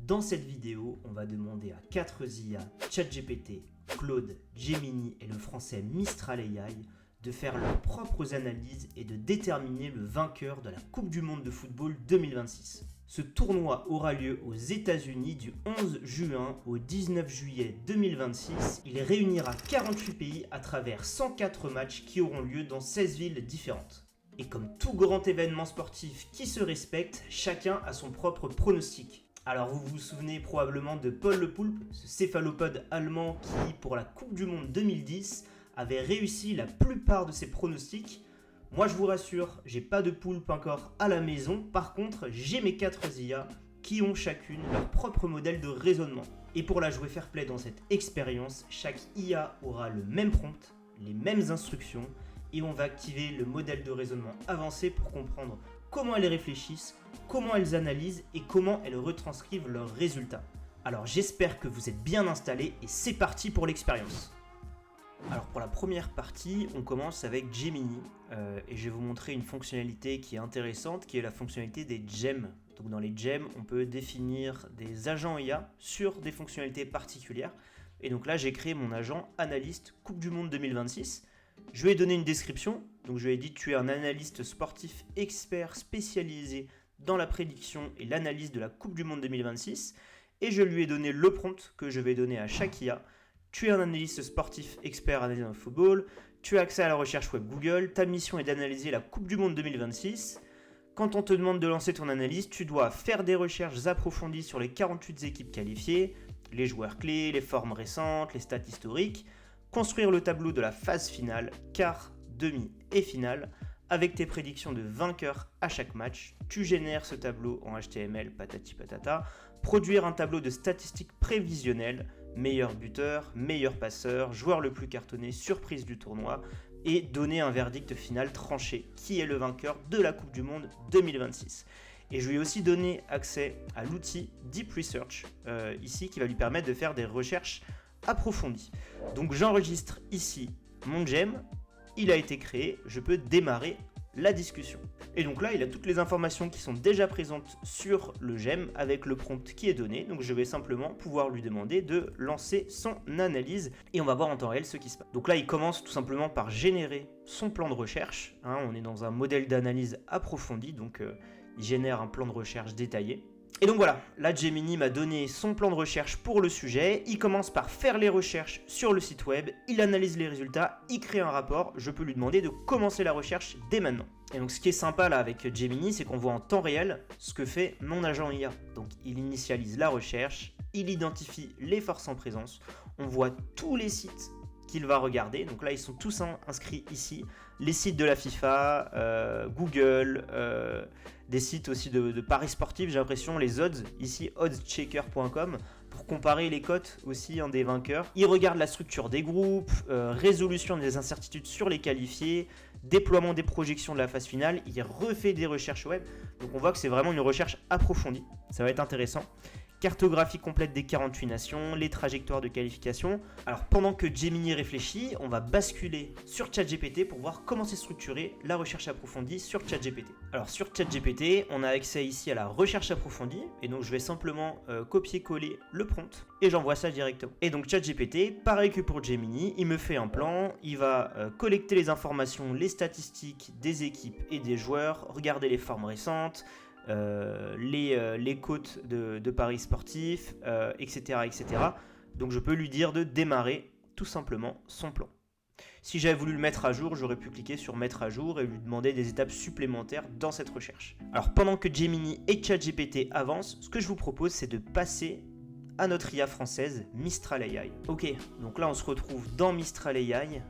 Dans cette vidéo, on va demander à 4 IA, ChatGPT, Claude, Gemini et le français Mistral AI de faire leurs propres analyses et de déterminer le vainqueur de la Coupe du Monde de football 2026. Ce tournoi aura lieu aux États-Unis du 11 juin au 19 juillet 2026. Il réunira 48 pays à travers 104 matchs qui auront lieu dans 16 villes différentes. Et comme tout grand événement sportif qui se respecte, chacun a son propre pronostic. Alors vous vous souvenez probablement de Paul Le Poulpe, ce céphalopode allemand qui, pour la Coupe du Monde 2010, avait réussi la plupart de ses pronostics. Moi je vous rassure, j'ai pas de poulpe encore à la maison, par contre j'ai mes 4 IA qui ont chacune leur propre modèle de raisonnement. Et pour la jouer fair play dans cette expérience, chaque IA aura le même prompt, les mêmes instructions, et on va activer le modèle de raisonnement avancé pour comprendre comment elles réfléchissent, comment elles analysent et comment elles retranscrivent leurs résultats. Alors j'espère que vous êtes bien installés et c'est parti pour l'expérience. Alors pour la première partie, on commence avec Gemini et je vais vous montrer une fonctionnalité qui est intéressante, qui est la fonctionnalité des gems. Donc dans les gems, on peut définir des agents IA sur des fonctionnalités particulières. Et donc là, j'ai créé mon agent analyste Coupe du Monde 2026. Je lui ai donné une description, donc je lui ai dit tu es un analyste sportif expert spécialisé dans la prédiction et l'analyse de la Coupe du Monde 2026 et je lui ai donné le prompt que je vais donner à chaque IA. Tu es un analyste sportif expert analysé dans le football, tu as accès à la recherche web Google, ta mission est d'analyser la Coupe du Monde 2026. Quand on te demande de lancer ton analyse, tu dois faire des recherches approfondies sur les 48 équipes qualifiées, les joueurs clés, les formes récentes, les stats historiques, construire le tableau de la phase finale, quart, demi et finale, avec tes prédictions de vainqueurs à chaque match. Tu génères ce tableau en HTML, patati patata, produire un tableau de statistiques prévisionnelles, meilleur buteur, meilleur passeur, joueur le plus cartonné, surprise du tournoi, et donner un verdict final tranché, qui est le vainqueur de la Coupe du Monde 2026. Et je lui ai aussi donné accès à l'outil Deep Research, ici, qui va lui permettre de faire des recherches approfondie. Donc j'enregistre ici mon gem, il a été créé, je peux démarrer la discussion. Et donc là, il a toutes les informations qui sont déjà présentes sur le gem avec le prompt qui est donné. Donc je vais simplement pouvoir lui demander de lancer son analyse et on va voir en temps réel ce qui se passe. Donc là, il commence tout simplement par générer son plan de recherche. On est dans un modèle d'analyse approfondi, donc il génère un plan de recherche détaillé. Et donc voilà, là Gemini m'a donné son plan de recherche pour le sujet, il commence par faire les recherches sur le site web, il analyse les résultats, il crée un rapport, je peux lui demander de commencer la recherche dès maintenant. Et donc ce qui est sympa là avec Gemini, c'est qu'on voit en temps réel ce que fait mon agent IA. Donc il initialise la recherche, il identifie les forces en présence, on voit tous les sites qu'il va regarder, donc là ils sont tous inscrits ici, les sites de la FIFA, Google, des sites aussi de paris sportifs, j'ai l'impression, les odds, ici oddschecker.com, pour comparer les cotes aussi des vainqueurs. Il regarde la structure des groupes, résolution des incertitudes sur les qualifiés, déploiement des projections de la phase finale, il refait des recherches web, donc on voit que c'est vraiment une recherche approfondie, ça va être intéressant. Cartographie complète des 48 nations, les trajectoires de qualification. Alors pendant que Gemini réfléchit, on va basculer sur ChatGPT pour voir comment s'est structurée la recherche approfondie sur ChatGPT. Alors sur ChatGPT, on a accès ici à la recherche approfondie et donc je vais simplement copier-coller le prompt et j'envoie ça directement. Et donc ChatGPT, pareil que pour Gemini, il me fait un plan, il va collecter les informations, les statistiques des équipes et des joueurs, regarder les formes récentes, les cotes de paris sportifs, etc., etc. Donc je peux lui dire de démarrer tout simplement son plan. Si j'avais voulu le mettre à jour, j'aurais pu cliquer sur mettre à jour et lui demander des étapes supplémentaires dans cette recherche. Alors pendant que Gemini et ChatGPT avancent, ce que je vous propose c'est de passer à notre IA française Mistral AI. Ok, donc là on se retrouve dans Mistral AI.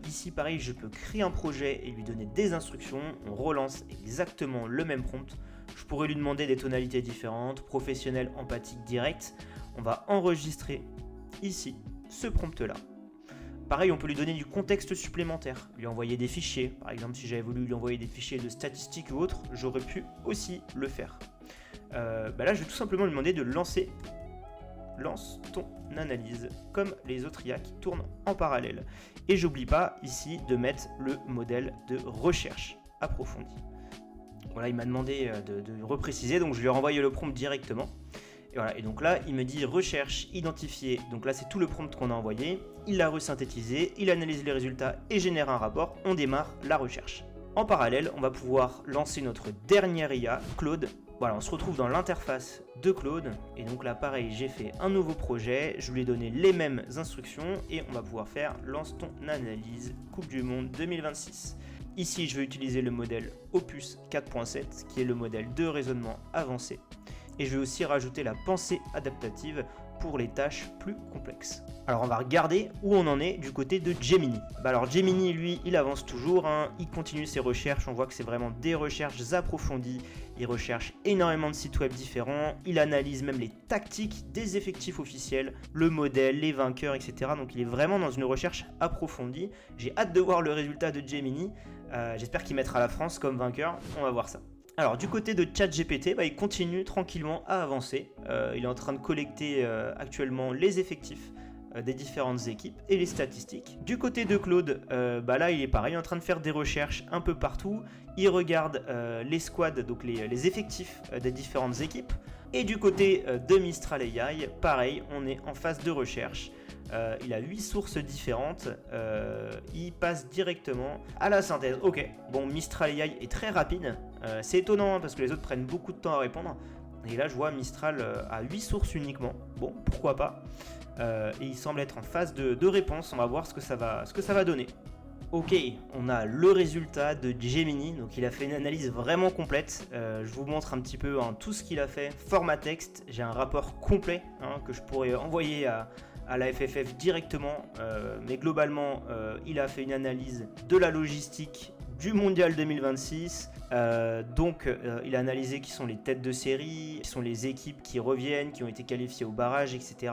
Ici pareil, je peux créer un projet et lui donner des instructions. On relance exactement le même prompt. Je pourrais lui demander des tonalités différentes, professionnel, empathique, direct. On va enregistrer ici ce prompt là. Pareil, on peut lui donner du contexte supplémentaire, lui envoyer des fichiers. Par exemple, si j'avais voulu lui envoyer des fichiers de statistiques ou autres, j'aurais pu aussi le faire. Là, je vais tout simplement lui demander de lance ton analyse, comme les autres IA qui tournent en parallèle. Et j'oublie pas ici de mettre le modèle de recherche approfondie. Voilà, il m'a demandé de repréciser, donc je lui ai renvoyé le prompt directement. Et voilà, et donc là, il me dit recherche, identifier. Donc là, c'est tout le prompt qu'on a envoyé. Il l'a resynthétisé, il analyse les résultats et génère un rapport. On démarre la recherche. En parallèle, on va pouvoir lancer notre dernière IA, Claude. Voilà, on se retrouve dans l'interface de Claude. Et donc là, pareil, j'ai fait un nouveau projet. Je lui ai donné les mêmes instructions et on va pouvoir faire lance ton analyse Coupe du Monde 2026. Ici, je vais utiliser le modèle Opus 4.7, qui est le modèle de raisonnement avancé. Et je vais aussi rajouter la pensée adaptative pour les tâches plus complexes. Alors on va regarder où on en est du côté de Gemini. Alors Gemini, lui, il avance toujours, il continue ses recherches, on voit que c'est vraiment des recherches approfondies, il recherche énormément de sites web différents, il analyse même les tactiques des effectifs officiels, le modèle, les vainqueurs, etc. Donc il est vraiment dans une recherche approfondie. J'ai hâte de voir le résultat de Gemini, j'espère qu'il mettra la France comme vainqueur, on va voir ça. Alors du côté de ChatGPT, il continue tranquillement à avancer. Il est en train de collecter actuellement les effectifs des différentes équipes et les statistiques. Du côté de Claude, là il est pareil, il est en train de faire des recherches un peu partout. Il regarde les squads, donc les effectifs des différentes équipes. Et du côté de Mistral AI, pareil, on est en phase de recherche. Il a 8 sources différentes, il passe directement à la synthèse. Ok, bon, Mistral AI est très rapide, c'est étonnant parce que les autres prennent beaucoup de temps à répondre. Et là je vois Mistral à 8 sources uniquement, bon, pourquoi pas. Et il semble être en phase de réponse, on va voir ce que ça va donner. Ok, on a le résultat de Gemini, donc il a fait une analyse vraiment complète. Je vous montre un petit peu tout ce qu'il a fait. Format texte, j'ai un rapport complet que je pourrais envoyer à la FFF directement, mais globalement il a fait une analyse de la logistique du mondial 2026, il a analysé qui sont les têtes de série, qui sont les équipes qui reviennent, qui ont été qualifiées au barrage, etc.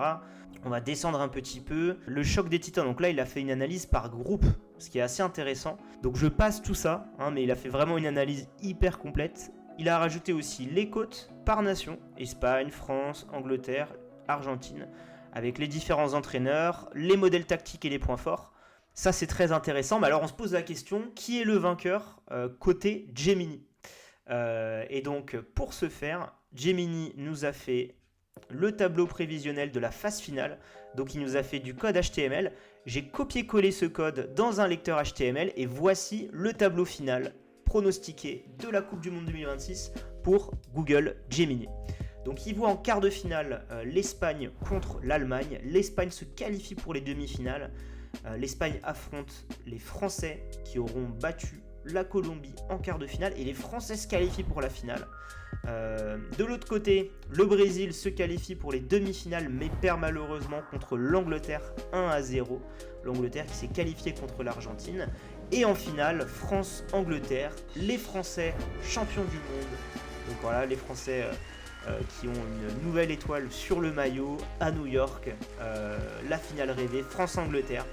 On va descendre un petit peu. Le choc des titans, donc là il a fait une analyse par groupe, ce qui est assez intéressant. Donc je passe tout ça, mais il a fait vraiment une analyse hyper complète. Il a rajouté aussi les cotes par nation, Espagne, France, Angleterre, Argentine, avec les différents entraîneurs, les modèles tactiques et les points forts. Ça c'est très intéressant, mais alors on se pose la question, qui est le vainqueur côté Gemini et donc pour ce faire, Gemini nous a fait le tableau prévisionnel de la phase finale, donc il nous a fait du code HTML, j'ai copié-collé ce code dans un lecteur HTML et voici le tableau final pronostiqué de la Coupe du Monde 2026 pour Google Gemini. Donc il voit en quart de finale l'Espagne contre l'Allemagne, l'Espagne se qualifie pour les demi-finales, l'Espagne affronte les Français qui auront battu la Colombie en quart de finale et les Français se qualifient pour la finale. De l'autre côté, le Brésil se qualifie pour les demi-finales mais perd malheureusement contre l'Angleterre 1-0. L'Angleterre qui s'est qualifiée contre l'Argentine. Et en finale, France-Angleterre, les Français champions du monde. Donc voilà, les Français qui ont une nouvelle étoile sur le maillot à New York. La finale rêvée, France-Angleterre.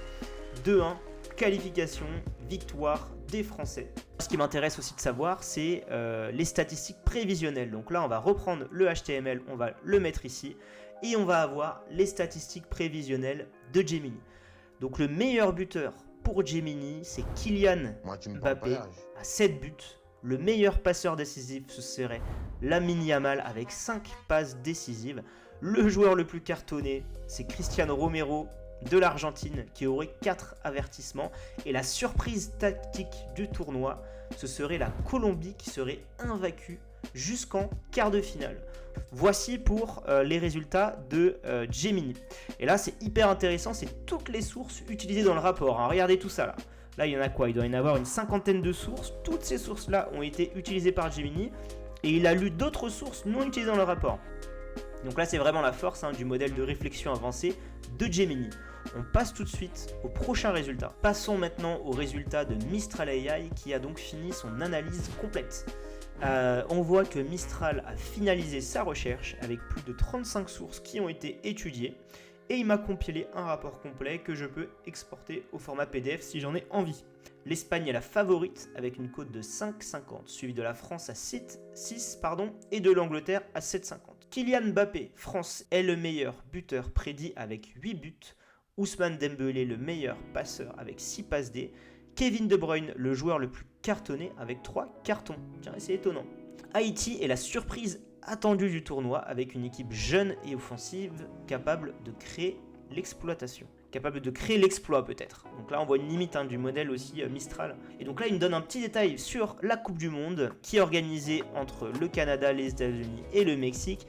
2-1, qualification, victoire des Français. Ce qui m'intéresse aussi de savoir, c'est les statistiques prévisionnelles. Donc là, on va reprendre le HTML, on va le mettre ici, et on va avoir les statistiques prévisionnelles de Gemini. Donc le meilleur buteur pour Gemini, c'est Kylian Mbappé à 7 buts. Le meilleur passeur décisif, ce serait Lamine Yamal avec 5 passes décisives. Le joueur le plus cartonné, c'est Cristiano Romero de l'Argentine qui aurait 4 avertissements. Et la surprise tactique du tournoi, ce serait la Colombie qui serait invaincue jusqu'en quart de finale. Voici pour les résultats de Gemini. Et là, c'est hyper intéressant, c'est toutes les sources utilisées dans le rapport. Regardez tout ça là. Là, il y en a quoi? Il doit y en avoir une cinquantaine de sources. Toutes ces sources-là ont été utilisées par Gemini. Et il a lu d'autres sources non utilisées dans le rapport. Donc là, c'est vraiment la force du modèle de réflexion avancée de Gemini. On passe tout de suite au prochain résultat. Passons maintenant au résultat de Mistral AI qui a donc fini son analyse complète. On voit que Mistral a finalisé sa recherche avec plus de 35 sources qui ont été étudiées. Et il m'a compilé un rapport complet que je peux exporter au format PDF si j'en ai envie. L'Espagne est la favorite avec une cote de 5,50, suivie de la France à 6 et de l'Angleterre à 7,50. Kylian Mbappé, France, est le meilleur buteur prédit avec 8 buts. Ousmane Dembélé, le meilleur passeur avec 6 passes D. Kevin De Bruyne, le joueur le plus cartonné avec 3 cartons. Tiens, c'est étonnant. Haïti est la surprise attendu du tournoi avec une équipe jeune et offensive capable de créer l'exploitation. Capable de créer l'exploit peut-être. Donc là on voit une limite du modèle aussi Mistral. Et donc là il me donne un petit détail sur la Coupe du Monde qui est organisée entre le Canada, les États-Unis et le Mexique.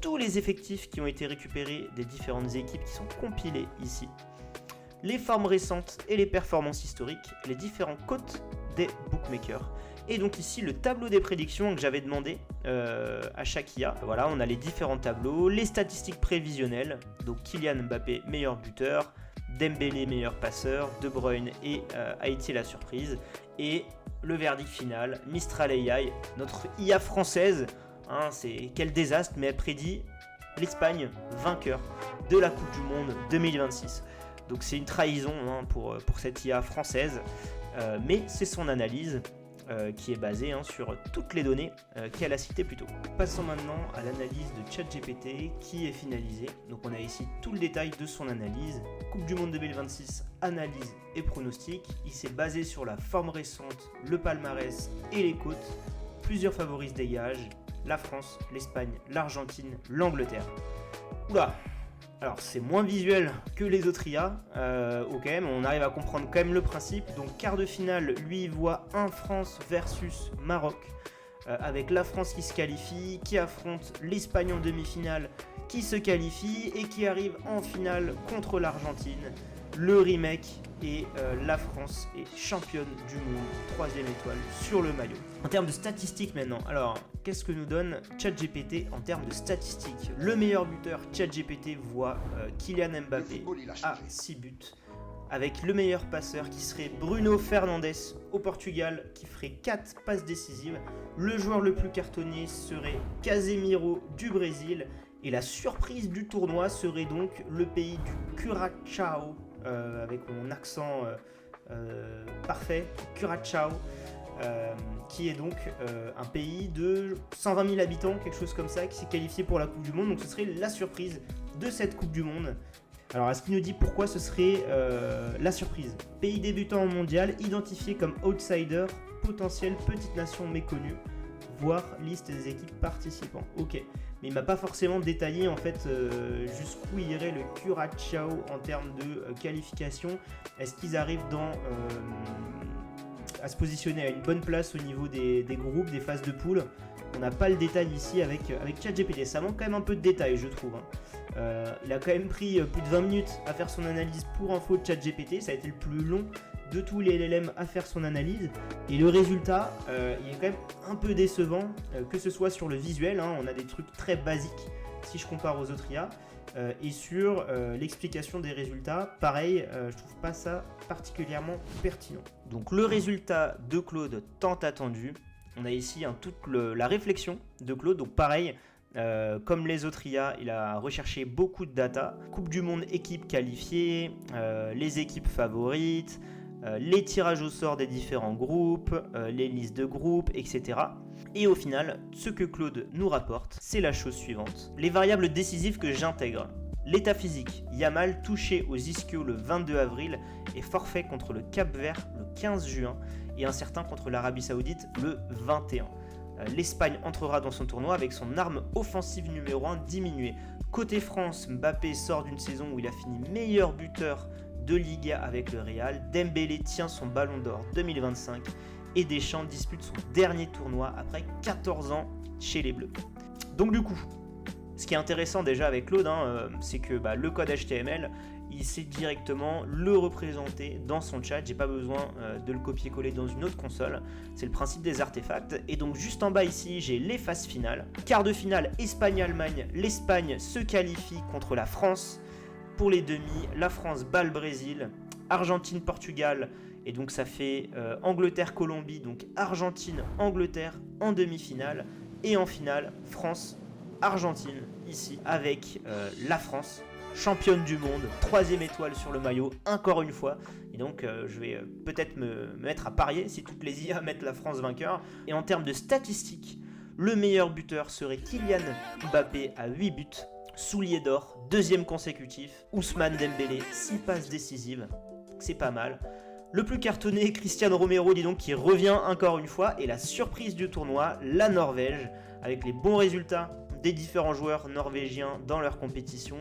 Tous les effectifs qui ont été récupérés des différentes équipes qui sont compilés ici. Les formes récentes et les performances historiques, les différents cotes des bookmakers. Et donc ici le tableau des prédictions que j'avais demandé à chaque IA. Voilà, on a les différents tableaux, les statistiques prévisionnelles. Donc Kylian Mbappé meilleur buteur, Dembélé meilleur passeur, De Bruyne et Haïti la surprise. Et le verdict final, Mistral AI, notre IA française. C'est quel désastre, mais elle prédit l'Espagne vainqueur de la Coupe du Monde 2026. Donc c'est une trahison pour cette IA française, mais c'est son analyse qui est basée sur toutes les données qu'elle a citées plus tôt. Passons maintenant à l'analyse de ChatGPT qui est finalisée. Donc on a ici tout le détail de son analyse. Coupe du Monde 2026, analyse et pronostic. Il s'est basé sur la forme récente, le palmarès et les cotes. Plusieurs favoris se dégagent. La France, l'Espagne, l'Argentine, l'Angleterre. Oula! Alors c'est moins visuel que les autres IA, ok, mais on arrive à comprendre quand même le principe. Donc quart de finale, lui il voit un France versus Maroc, avec la France qui se qualifie, qui affronte l'Espagne en demi-finale, qui se qualifie et qui arrive en finale contre l'Argentine. Le remake et la France est championne du monde, 3e étoile sur le maillot. En termes de statistiques maintenant, alors qu'est-ce que nous donne ChatGPT en termes de statistiques? Le meilleur buteur, ChatGPT voit Kylian Mbappé à 6 buts, avec le meilleur passeur qui serait Bruno Fernandes au Portugal, qui ferait 4 passes décisives. Le joueur le plus cartonné serait Casemiro du Brésil, et la surprise du tournoi serait donc le pays du Curaçao, avec mon accent parfait, Curaçao, qui est donc un pays de 120 000 habitants, quelque chose comme ça, qui s'est qualifié pour la Coupe du Monde. Donc ce serait la surprise de cette Coupe du Monde. Alors est-ce qu'il nous dit pourquoi ce serait la surprise? Pays débutant en mondial, identifié comme outsider, potentielle petite nation méconnue, voire liste des équipes participants. Ok, mais il m'a pas forcément détaillé en fait jusqu'où irait le Curaçao en termes de qualification. Est-ce qu'ils arrivent à se positionner à une bonne place au niveau des groupes, des phases de poule? On n'a pas le détail ici avec ChatGPT. Ça manque quand même un peu de détails, je trouve. Il a quand même pris plus de 20 minutes à faire son analyse pour info de ChatGPT. Ça a été le plus long de tous les LLM à faire son analyse. Et le résultat, il est quand même un peu décevant, que ce soit sur le visuel. On a des trucs très basiques si je compare aux autres IA. Et sur l'explication des résultats, pareil, je trouve pas ça particulièrement pertinent. Donc le résultat de Claude tant attendu. On a ici toute la réflexion de Claude, donc pareil, comme les autres IA, il a recherché beaucoup de data, Coupe du Monde équipe qualifiée, les équipes favorites, les tirages au sort des différents groupes, les listes de groupes, etc. Et au final, ce que Claude nous rapporte, c'est la chose suivante. Les variables décisives que j'intègre. L'état physique, Yamal touché aux ischios le 22 avril et forfait contre le Cap-Vert le 15 juin et incertain contre l'Arabie Saoudite le 21. L'Espagne entrera dans son tournoi avec son arme offensive numéro 1 diminuée. Côté France, Mbappé sort d'une saison où il a fini meilleur buteur de Liga avec le Real. Dembélé tient son ballon d'or 2025 et Deschamps dispute son dernier tournoi après 14 ans chez les Bleus. Donc du coup, ce qui est intéressant déjà avec Claude, c'est que le code HTML, il sait directement le représenter dans son chat. J'ai pas besoin de le copier-coller dans une autre console. C'est le principe des artefacts. Et donc juste en bas ici, j'ai les phases finales. Quart de finale, Espagne-Allemagne. L'Espagne se qualifie contre la France. Pour les demi, la France bat le Brésil. Argentine-Portugal. Et donc ça fait Angleterre-Colombie. Donc Argentine-Angleterre en demi-finale. Et en finale, France-Argentine ici avec la France. Championne du monde, 3e étoile sur le maillot, encore une fois. Et donc je vais peut-être me mettre à parier si toutes les IA mettent la France vainqueur. Et en termes de statistiques, le meilleur buteur serait Kylian Mbappé à 8 buts. Soulier d'or, 2e consécutif. Ousmane Dembélé, 6 passes décisives. C'est pas mal. Le plus cartonné, Cristiano Romero, dis donc, qui revient encore une fois. Et la surprise du tournoi, la Norvège, avec les bons résultats des différents joueurs norvégiens dans leur compétition.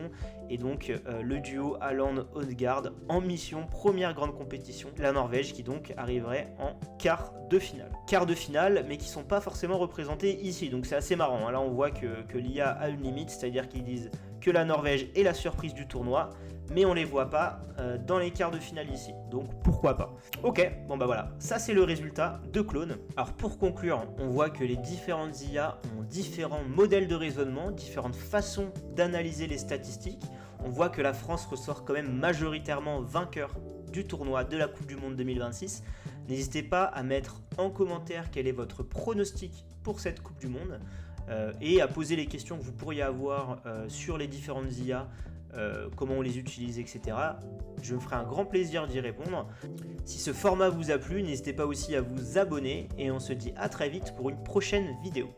Et donc le duo Haaland-Odegaard en mission, première grande compétition. La Norvège qui donc arriverait en quart de finale. Quart de finale, mais qui ne sont pas forcément représentés ici. Donc c'est assez marrant. Là on voit que l'IA a une limite, c'est-à-dire qu'ils disent que la Norvège est la surprise du tournoi, mais on les voit pas dans les quarts de finale ici. Donc pourquoi pas. Ok, bon bah voilà, ça c'est le résultat de Clone. Alors pour conclure, on voit que les différentes IA ont différents modèles de raisonnement, différentes façons d'analyser les statistiques. On voit que la France ressort quand même majoritairement vainqueur du tournoi de la Coupe du Monde 2026. N'hésitez pas à mettre en commentaire quel est votre pronostic pour cette Coupe du Monde et à poser les questions que vous pourriez avoir sur les différentes IA, comment on les utilise, etc. Je me ferai un grand plaisir d'y répondre. Si ce format vous a plu, n'hésitez pas aussi à vous abonner et on se dit à très vite pour une prochaine vidéo.